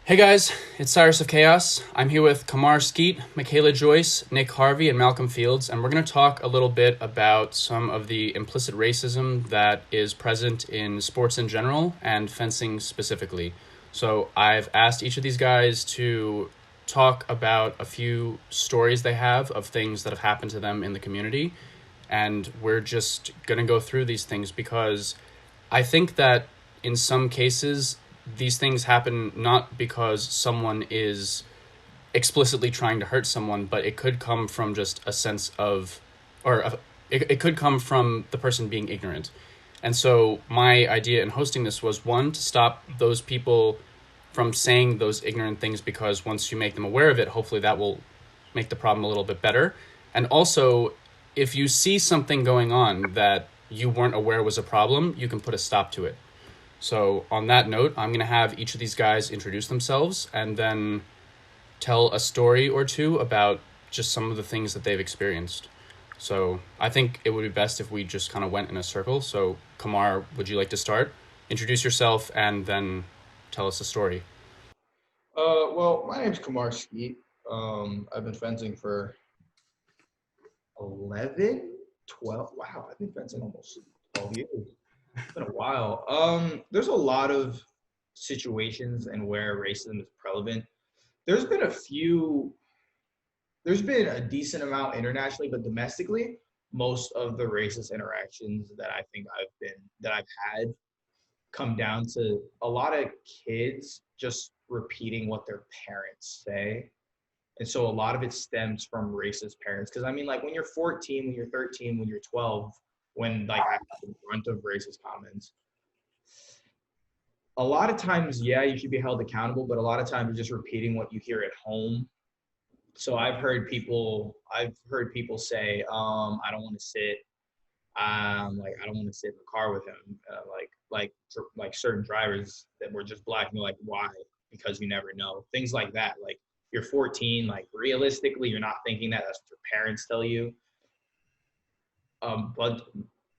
Hey guys, it's CyrusofChaos. I'm here with Kamar Skeete, Michaela Joyce, Nick Harvey, and Malcolm Fields, and we're going to talk a little bit about some of the implicit racism that is present in sports in general and fencing specifically. So I've asked each of these guys to talk about a few stories they have of things that have happened to them in the community, and we're just going to go through these things because I think that in some cases, these things happen not because someone is explicitly trying to hurt someone, but it could come from just a sense of, or it could come from the person being ignorant. And so my idea in hosting this was one, to stop those people from saying those ignorant things, because once you make them aware of it, hopefully that will make the problem a little bit better. And also, if you see something going on that you weren't aware was a problem, you can put a stop to it. So, on that note, I'm going to have each of these guys introduce themselves and then tell a story or two about just some of the things that they've experienced. So, I think it would be best if we just kind of went in a circle. So, Kamar, would you like to start? Introduce yourself and then tell us a story. Well, my name's Kamar Skeete. I've been fencing for 11, 12. Wow, I've been fencing almost 12 years. It's been a while. There's a lot of situations and where racism is prevalent. There's been a few, there's been a decent amount internationally, but domestically, most of the racist interactions that that I've had come down to a lot of kids just repeating what their parents say. And so a lot of it stems from racist parents. Because I mean, like when you're 14, when you're 13, when you're 12, when like I have the brunt of racist comments, a lot of times, yeah, you should be held accountable, but a lot of times you're just repeating what you hear at home. So I've heard people say, I don't want to sit, like I don't want to sit in the car with him, like certain drivers that were just black, and you're like, why? Because you never know, things like that. Like you're 14, like realistically, you're not thinking that. That's what your parents tell you. But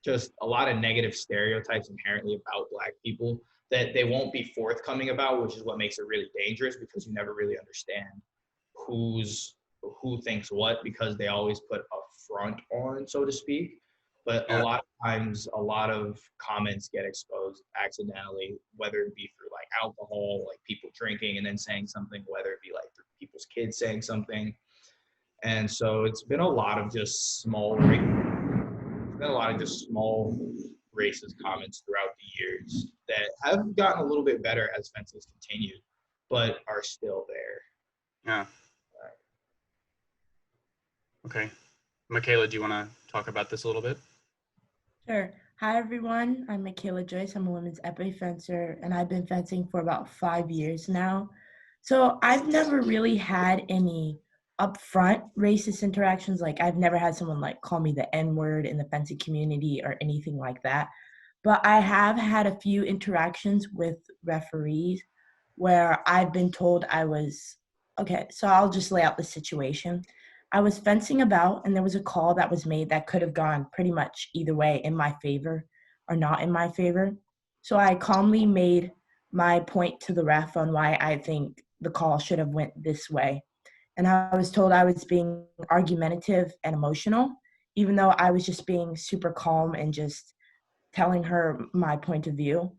just a lot of negative stereotypes inherently about black people that they won't be forthcoming about, which is what makes it really dangerous because you never really understand who's who thinks what because they always put a front on, so to speak. But a Yeah. lot of times, a lot of comments get exposed accidentally, whether it be through like alcohol, like people drinking and then saying something, whether it be like through people's kids saying something. And so it's been a lot of just small racist comments throughout the years that have gotten a little bit better as fences continued, but are still there. Yeah. Okay. Michaela, do you want to talk about this a little bit? Sure. Hi, everyone. I'm Michaela Joyce. I'm a women's epee fencer, and I've been fencing for about 5 years now. So I've never really had any upfront racist interactions. Like, I've never had someone like call me the N word in the fencing community or anything like that. But I have had a few interactions with referees where I've been told okay, so I'll just lay out the situation. I was fencing about, and there was a call that was made that could have gone pretty much either way, in my favor or not in my favor. So I calmly made my point to the ref on why I think the call should have went this way. And I was told I was being argumentative and emotional, even though I was just being super calm and just telling her my point of view.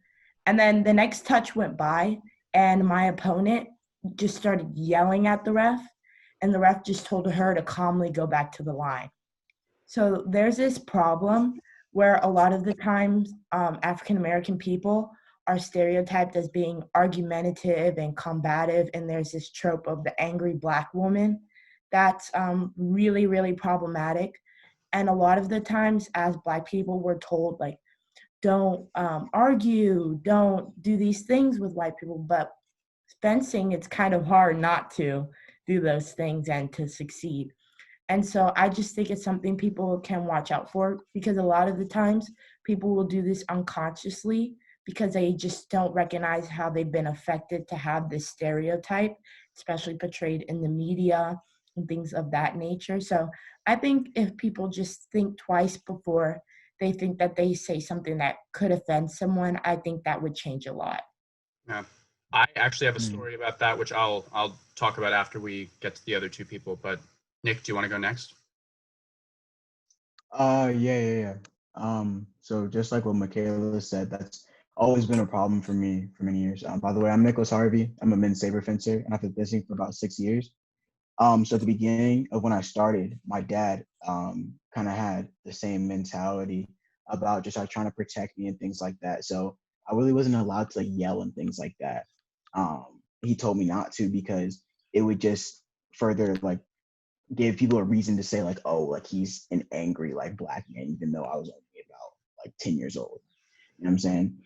And then the next touch went by, and my opponent just started yelling at the ref, and the ref just told her to calmly go back to the line. So there's this problem where a lot of the times African American people are stereotyped as being argumentative and combative, and there's this trope of the angry black woman that's really, really problematic. And a lot of the times, as black people, we're told like, don't argue, don't do these things with white people. But fencing, it's kind of hard not to do those things and to succeed. And so I just think it's something people can watch out for, because a lot of the times people will do this unconsciously because they just don't recognize how they've been affected to have this stereotype, especially portrayed in the media and things of that nature. So I think if people just think twice before they think that they say something that could offend someone, I think that would change a lot. Yeah. I actually have a Hmm. story about that, which I'll talk about after we get to the other two people. But Nick, do you want to go next? Yeah. So just like what Michaela said, that's always been a problem for me for many years. By the way, I'm Nicholas Harvey. I'm a men's saber fencer, and I've been fencing for about 6 years. So at the beginning of when I started, my dad kind of had the same mentality about just like trying to protect me and things like that. So I really wasn't allowed to like yell and things like that. He told me not to because it would just further like give people a reason to say like, oh, like he's an angry like black man, even though I was only about like 10 years old. You know what I'm saying?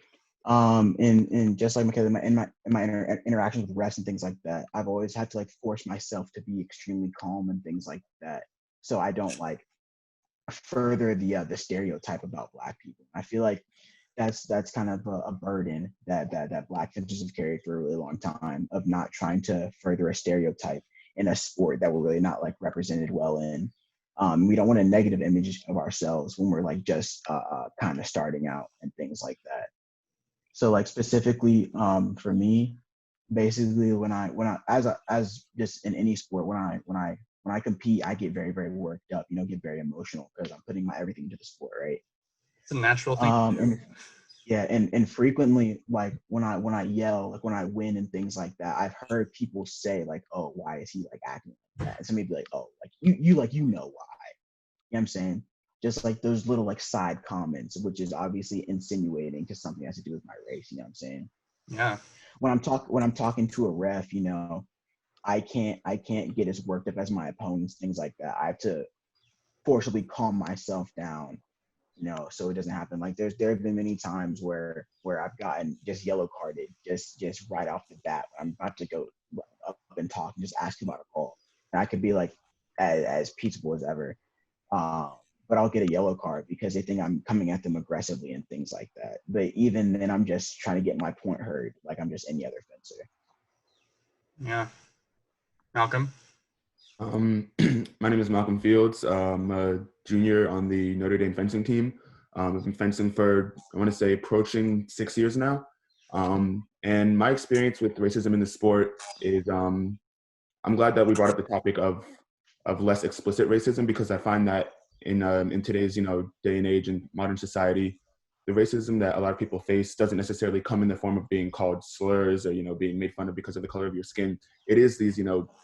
And just like Michaela, in my interactions with refs and things like that, I've always had to like force myself to be extremely calm and things like that, so I don't like further the stereotype about black people. I feel like that's kind of a burden that black fencers have carried for a really long time of not trying to further a stereotype in a sport that we're really not like represented well in. We don't want a negative image of ourselves when we're like just kind of starting out and things like that. So like specifically for me, basically when I as just in any sport when I compete, I get very worked up, get very emotional because I'm putting my everything into the sport, right? It's a natural thing to do. And yeah, and frequently like when I yell, like when I win and things like that, I've heard people say like, oh, why is he like acting like that? And somebody be like, oh, like you like you know why. You know what I'm saying? Just like those little like side comments, which is obviously insinuating to something that has to do with my race. You know what I'm saying? Yeah. When I'm talking to a ref, I can't get as worked up as my opponents, things like that. I have to forcibly calm myself down, so it doesn't happen. Like there have been many times where I've gotten just yellow carded just right off the bat. I'm about to go up and talk and just ask about a call, and I could be like as peaceable as ever. Um, but I'll get a yellow card because they think I'm coming at them aggressively and things like that. But even then, I'm just trying to get my point heard, like I'm just any other fencer. Yeah. Malcolm? Um, my name is Malcolm Fields. I'm a junior on the Notre Dame fencing team. I've been fencing for, I want to say, approaching 6 years now. And my experience with racism in the sport is, I'm glad that we brought up the topic of less explicit racism, because I find that in today's day and age and modern society, the racism that a lot of people face doesn't necessarily come in the form of being called slurs or being made fun of because of the color of your skin. It is these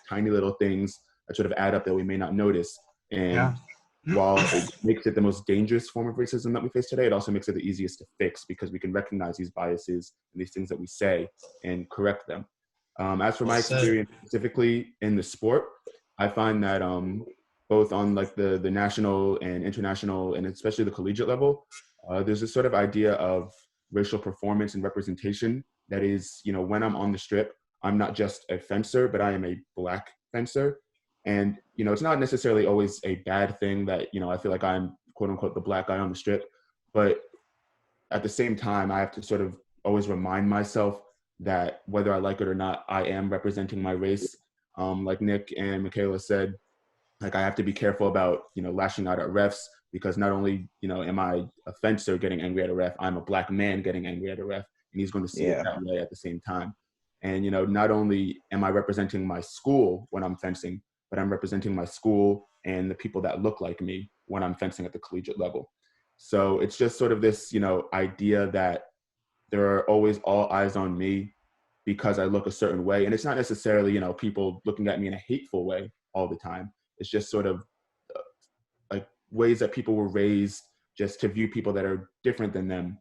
tiny little things that sort of add up that we may not notice. And Yeah. while it makes it the most dangerous form of racism that we face today, it also makes it the easiest to fix because we can recognize these biases and these things that we say and correct them. As for Well my said. experience specifically in the sport, I find that both on like the national and international and especially the collegiate level, there's this sort of idea of racial performance and representation that is, when I'm on the strip, I'm not just a fencer, but I am a Black fencer. And, it's not necessarily always a bad thing that, I feel like I'm quote unquote the Black guy on the strip. But at the same time, I have to sort of always remind myself that whether I like it or not, I am representing my race. Like Nick and Michaela said, like I have to be careful about lashing out at refs, because not only am I a fencer getting angry at a ref, I'm a Black man getting angry at a ref, and he's going to see it Yeah, that way at the same time. And not only am I representing my school when I'm fencing, but I'm representing my school and the people that look like me when I'm fencing at the collegiate level. So it's just sort of this idea that there are always all eyes on me because I look a certain way. And it's not necessarily, people looking at me in a hateful way all the time. It's just sort of like ways that people were raised just to view people that are different than them,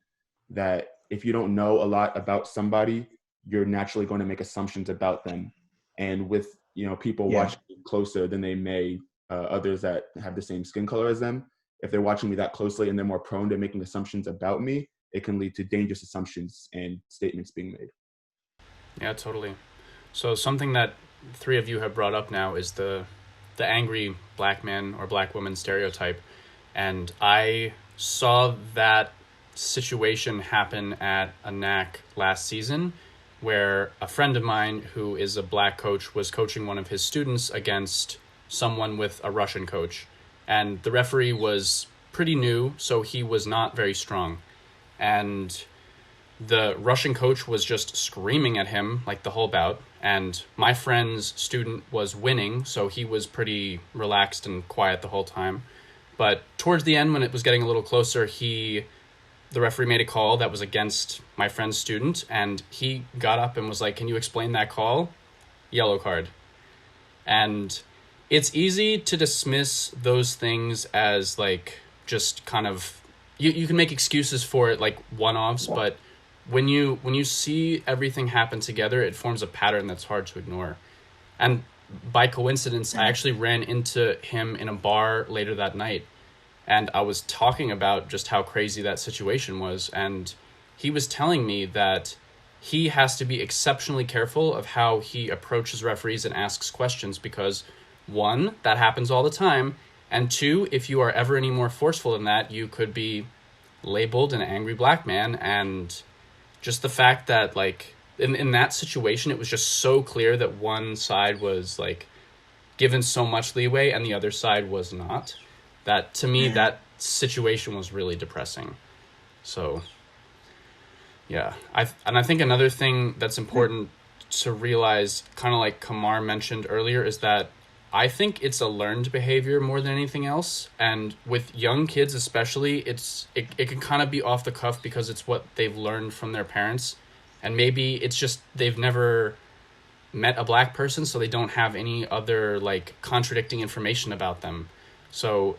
that if you don't know a lot about somebody, you're naturally going to make assumptions about them. And with, people yeah, watching closer than they may others that have the same skin color as them, if they're watching me that closely and they're more prone to making assumptions about me, it can lead to dangerous assumptions and statements being made. Yeah, totally. So something that three of you have brought up now is the angry black man or black woman stereotype. And I saw that situation happen at a NAC last season, where a friend of mine who is a black coach was coaching one of his students against someone with a Russian coach. And the referee was pretty new, so he was not very strong. And the Russian coach was just screaming at him like the whole bout, and my friend's student was winning, so he was pretty relaxed and quiet the whole time. But towards the end, when it was getting a little closer, the referee made a call that was against my friend's student, and he got up and was like, "Can you explain that call?" Yellow card. And it's easy to dismiss those things as like just kind of, you can make excuses for it, like one-offs, but when you see everything happen together, it forms a pattern that's hard to ignore. And by coincidence, I actually ran into him in a bar later that night, and I was talking about just how crazy that situation was, and he was telling me that he has to be exceptionally careful of how he approaches referees and asks questions, because one, that happens all the time, and two, if you are ever any more forceful than that, you could be labeled an angry black man. And just the fact that, like, in that situation, it was just so clear that one side was, like, given so much leeway and the other side was not, that, to me, that situation was really depressing. So, yeah. I think another thing that's important to realize, kind of like Kamar mentioned earlier, is that I think it's a learned behavior more than anything else. And with young kids especially, it can kind of be off the cuff because it's what they've learned from their parents. And maybe it's just they've never met a black person, so they don't have any other like contradicting information about them. So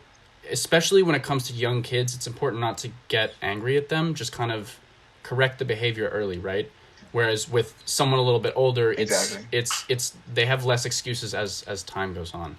especially when it comes to young kids, it's important not to get angry at them, just kind of correct the behavior early, right? Whereas with someone a little bit older, it's they have less excuses as time goes on.